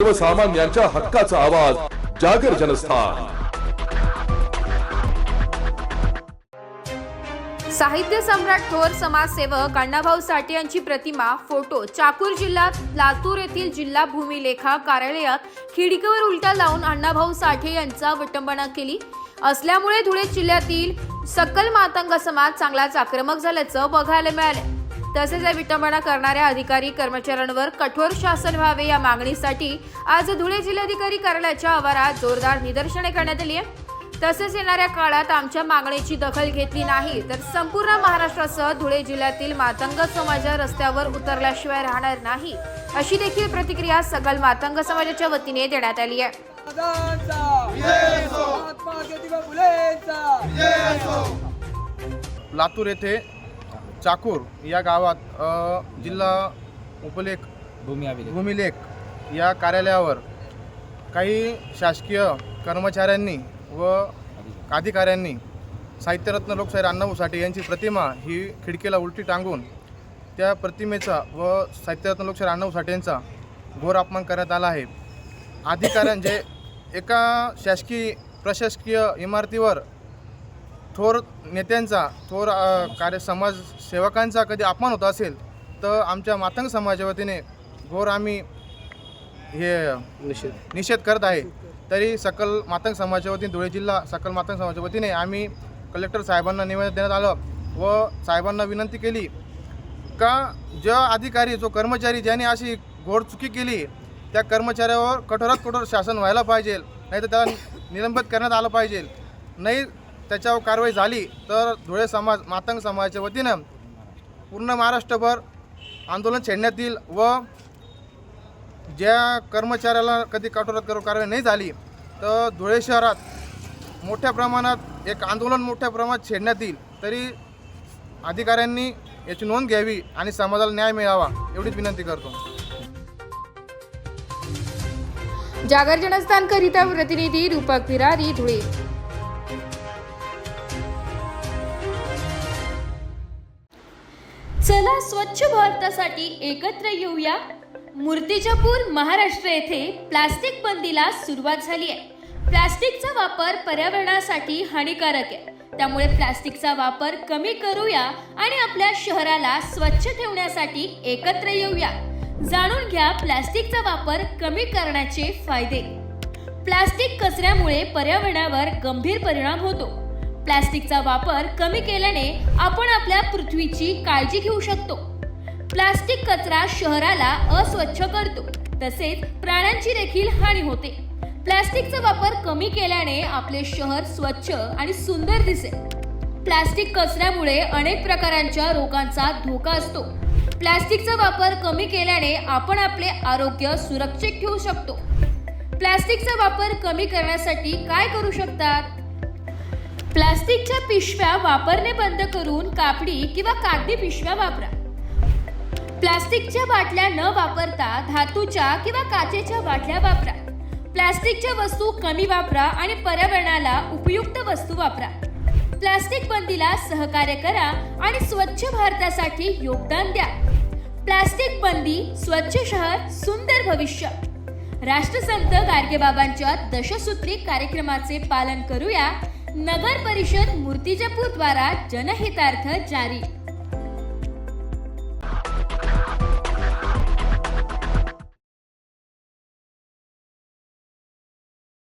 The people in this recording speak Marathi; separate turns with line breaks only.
सर्वसामान्यांच्या हक्काचा आवाज जागर जनस्थान।
साहित्य सम्राट थोर समाजसेवक अण्णाभाऊ साठे यांची प्रतिमा, फोटो चाकूर जिल्ह्यात लातूर येथील जिल्हा भूमिलेखा कार्यालयात खिडकीवर उलटा लावून अण्णाभाऊ साठे यांचा विटंबना केली असल्यामुळे धुळे जिल्ह्यातील सकल मातंग समाज चांगलाच आक्रमक झाल्याचं बघायला मिळालं। तसेच या विटंबना करणाऱ्या अधिकारी कर्मचाऱ्यांवर कठोर शासन व्हावे या मागणीसाठी आज धुळे जिल्हाधिकारी कार्यालयाच्या आवारात जोरदार निदर्शने करण्यात आली आहे। तसेच येणाऱ्या काळात आमच्या मागणीची दखल घेतली नाही तर संपूर्ण महाराष्ट्रासह धुळे जिल्ह्यातील मातंग समाज रस्त्यावर उतरल्याशिवाय राहणार नाही, अशी देखील प्रतिक्रिया सकल मातंग समाजाच्या वतीने देण्यात आली आहे।
लातूर येथे चाकूर या गावात जिल्हा उपलेख भूमिलेख या कार्यालयावर काही शासकीय कर्मचाऱ्यांनी व अधिकाऱ्यांनी साहित्यरत्न लोकशाहीर अण्णाभाऊ साठे यांची प्रतिमा ही खिडकीला उलटी टांगून त्या प्रतिमेचा व साहित्यरत्न लोकशाहीर अण्णाभाऊ साठे यांचा घोर अपमान करण्यात आला आहे। अधिकाऱ्यांचे एका शासकीय प्रशासकीय इमारतीवर थोर नेत्यांचा थोर समाजसेवकांचा कधी अपमान होत असेल तर आमच्या मातंग समाजाच्या वतीने घोर आम्ही हे निषेध करत आहे। तरी सकल मातंग समाजाच्या वतीने धुळे जिल्हा सकल मातंग समाजाच्या वतीने आम्ही कलेक्टर साहेबांना निवेदन देण्यात आलं व साहेबांना विनंती केली का जो अधिकारी जो कर्मचारी ज्यांनी अशी घोर चुकी केली त्या कर्मचाऱ्यावर कठोरात कठोर शासन व्हायला पाहिजे, नाही तर त्याला निलंबित करण्यात आलं पाहिजे। नाही त्याच्यावर कारवाई झाली तर धुळे समाज मातंग समाजाच्या वतीनं पूर्ण महाराष्ट्रभर आंदोलन छेडण्यात येईल व ज्या कर्मचाऱ्याला कधी कठोरात कठोर कारवाई नाही झाली तर धुळे शहरात मोठ्या प्रमाणात एक आंदोलन मोठ्या प्रमाणात छेडण्यात येईल। तरी अधिकाऱ्यांनी याची नोंद घ्यावी आणि समाजाला न्याय मिळावा एवढीच विनंती करतो।
जागर जनस्थान करिता प्रतिनिधी रूपक भिरारी, धुळे।
चला स्वच्छ भारतासाठी एकत्र येऊया। मूर्तिजापूर महाराष्ट्र येथे प्लास्टिक बंदीला सुरुवात झाली आहे। प्लास्टिकचा वापर पर्यावरणासाठी हानिकारक आहे, त्यामुळे प्लास्टिकचा वापर कमी करूया आणि आपल्या शहराला स्वच्छ ठेवण्यासाठी एकत्र येऊया। जाणून घ्या प्लास्टिकचा वापर कमी करण्याचे फायदे। प्लास्टिक कचऱ्यामुळे पर्यावरणावर गंभीर परिणाम होतो। प्लास्टिकचा वापर कमी केल्याने आपण आपल्या पृथ्वीची काळजी घेऊ शकतो। प्लास्टिक कचरा शहराला अस्वच्छ करतो, तसेच प्राण्यांची देखील हानी होते। प्लास्टिकचा वापर कमी केल्याने आपले शहर स्वच्छ आणि सुंदर दिसेल। प्लास्टिक कचऱ्यामुळे अनेक प्रकारच्या रोगांचा धोका असतो। प्लास्टिकचा वापर कमी केल्याने आपण आपले आरोग्य सुरक्षित ठेवू शकतो। प्लास्टिकचा वापर कमी करण्यासाठी काय करू शकतात? प्लास्टिकच्या पिशव्या वापरणे बंद करून कापडी किंवा कागदी पिशव्या वापरा। प्लास्टिकच्या बाटल्या न वापरता धातूच्या किंवा काचेच्या बाटल्या वापरा। प्लास्टिकच्या वस्तू कमी वापरा आणि पर्यावरणाला उपयुक्त वस्तू वापरा। प्लास्टिक बंदीला सहकार्य करा आणि स्वच्छ भारतासाठी योगदान द्या। प्लास्टिक बंदी, स्वच्छ शहर, सुंदर भविष्य। राष्ट्रसंत गाडगेबाबांच्या दशसूत्री कार्यक्रमाचे पालन करूया। नगर परिषद मूर्तिजापूर द्वारा जनहितार्थ जारी।